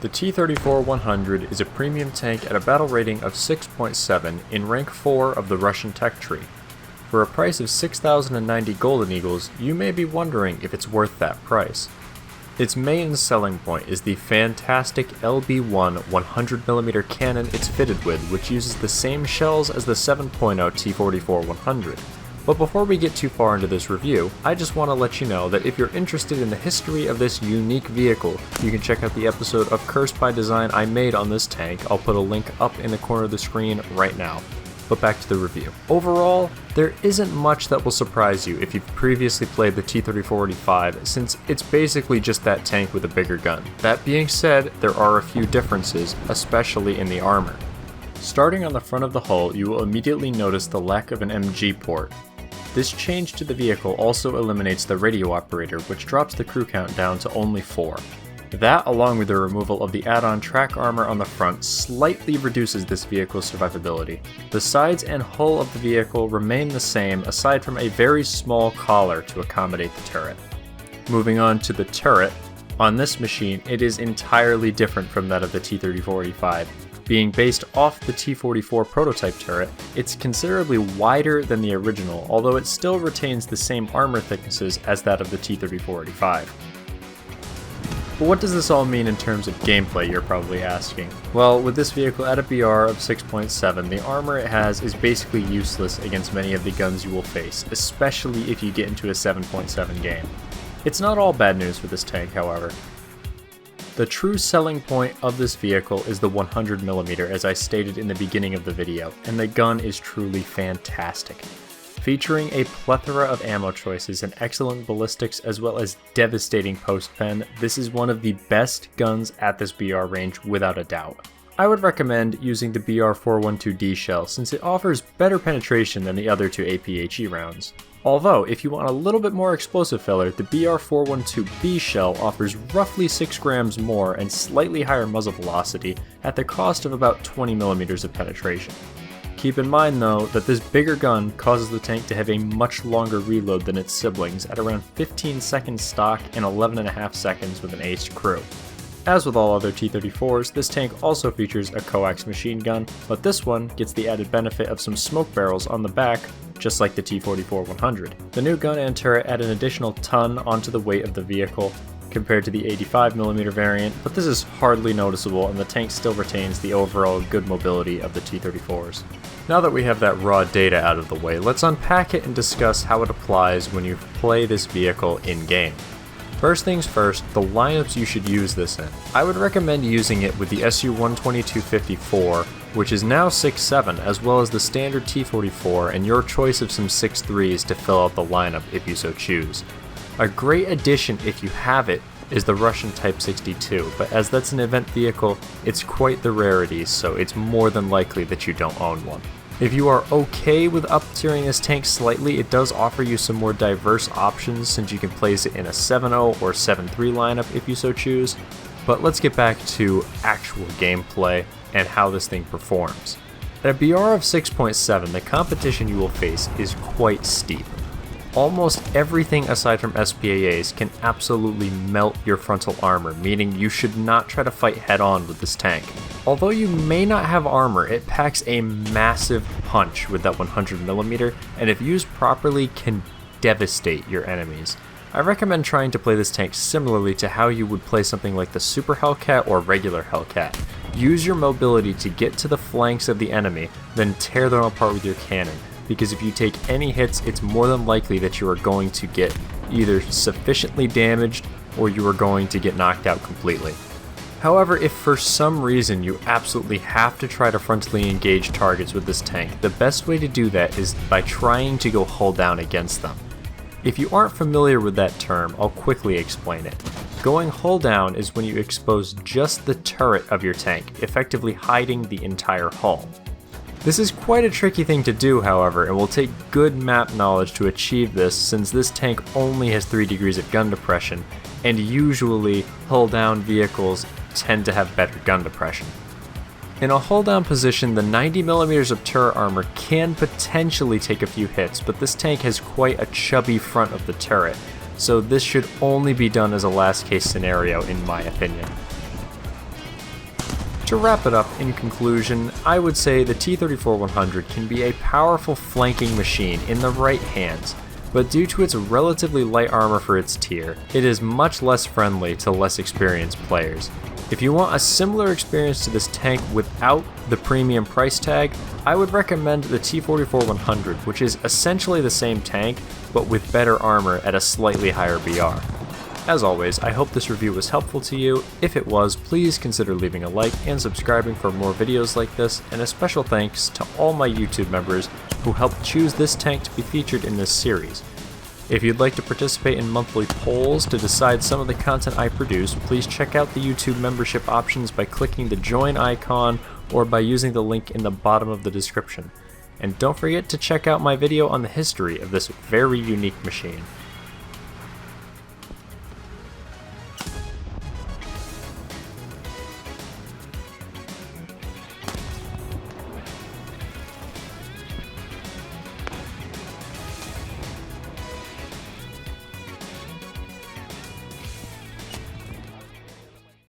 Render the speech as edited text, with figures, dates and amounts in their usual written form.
The T-34-100 is a premium tank at a battle rating of 6.7 in rank 4 of the Russian tech tree. For a price of 6,090 golden eagles, you may be wondering if it's worth that price. Its main selling point is the fantastic LB1 100mm cannon it's fitted with, which uses the same shells as the 7.0 T-34-100. But before we get too far into this review, I just want to let you know that if you're interested in the history of this unique vehicle, you can check out the episode of Cursed by Design I made on this tank. I'll put a link up in the corner of the screen right now. But back to the review. Overall, there isn't much that will surprise you if you've previously played the T-34-85, since it's basically just that tank with a bigger gun. That being said, there are a few differences, especially in the armor. Starting on the front of the hull, you will immediately notice the lack of an MG port. This change to the vehicle also eliminates the radio operator, which drops the crew count down to only 4. That, along with the removal of the add-on track armor on the front, slightly reduces this vehicle's survivability. The sides and hull of the vehicle remain the same, aside from a very small collar to accommodate the turret. Moving on to the turret, on this machine it is entirely different from that of the T-34-85. Being based off the T-44 prototype turret, it's considerably wider than the original, although it still retains the same armor thicknesses as that of the T-34-85. But what does this all mean in terms of gameplay, you're probably asking? Well, with this vehicle at a BR of 6.7, the armor it has is basically useless against many of the guns you will face, especially if you get into a 7.7 game. It's not all bad news for this tank, however. The true selling point of this vehicle is the 100mm, as I stated in the beginning of the video, and the gun is truly fantastic. Featuring a plethora of ammo choices and excellent ballistics as well as devastating post-pen, this is one of the best guns at this BR range without a doubt. I would recommend using the BR-412D shell since it offers better penetration than the other two APHE rounds. Although, if you want a little bit more explosive filler, the BR-412B shell offers roughly 6 grams more and slightly higher muzzle velocity at the cost of about 20mm of penetration. Keep in mind though that this bigger gun causes the tank to have a much longer reload than its siblings at around 15 seconds stock and 11.5 seconds with an aced crew. As with all other T-34s, this tank also features a coax machine gun, but this one gets the added benefit of some smoke barrels on the back, just like the T-34-100. The new gun and turret add an additional ton onto the weight of the vehicle compared to the 85mm variant, but this is hardly noticeable and the tank still retains the overall good mobility of the T-34s. Now that we have that raw data out of the way, let's unpack it and discuss how it applies when you play this vehicle in-game. First things first, the lineups you should use this in. I would recommend using it with the SU-122-54, which is now 6.7, as well as the standard T-44 and your choice of some 6.3s to fill out the lineup if you so choose. A great addition if you have it is the Russian Type 62, but as that's an event vehicle, it's quite the rarity, so it's more than likely that you don't own one. If you are okay with up-tiering this tank slightly, it does offer you some more diverse options since you can place it in a 7.0 or 7.3 lineup if you so choose. But let's get back to actual gameplay and how this thing performs. At a BR of 6.7, the competition you will face is quite steep. Almost everything aside from SPAAs can absolutely melt your frontal armor, meaning you should not try to fight head-on with this tank. Although you may not have armor, it packs a massive punch with that 100mm, and if used properly can devastate your enemies. I recommend trying to play this tank similarly to how you would play something like the Super Hellcat or regular Hellcat. Use your mobility to get to the flanks of the enemy, then tear them apart with your cannon, because if you take any hits, it's more than likely that you are going to get either sufficiently damaged or you are going to get knocked out completely. However, if for some reason you absolutely have to try to frontally engage targets with this tank, the best way to do that is by trying to go hull down against them. If you aren't familiar with that term, I'll quickly explain it. Going hull down is when you expose just the turret of your tank, effectively hiding the entire hull. This is quite a tricky thing to do, however, and will take good map knowledge to achieve this since this tank only has 3 degrees of gun depression, and usually hull down vehicles tend to have better gun depression. In a hull down position, the 90mm of turret armor can potentially take a few hits, but this tank has quite a chubby front of the turret, so this should only be done as a last case scenario in my opinion. To wrap it up, in conclusion, I would say the T-34-100 can be a powerful flanking machine in the right hands, but due to its relatively light armor for its tier, it is much less friendly to less experienced players. If you want a similar experience to this tank without the premium price tag, I would recommend the T-34-100, which is essentially the same tank, but with better armor at a slightly higher BR. As always, I hope this review was helpful to you. If it was, please consider leaving a like and subscribing for more videos like this, and a special thanks to all my YouTube members who helped choose this tank to be featured in this series. If you'd like to participate in monthly polls to decide some of the content I produce, please check out the YouTube membership options by clicking the join icon or by using the link in the bottom of the description. And don't forget to check out my video on the history of this very unique machine.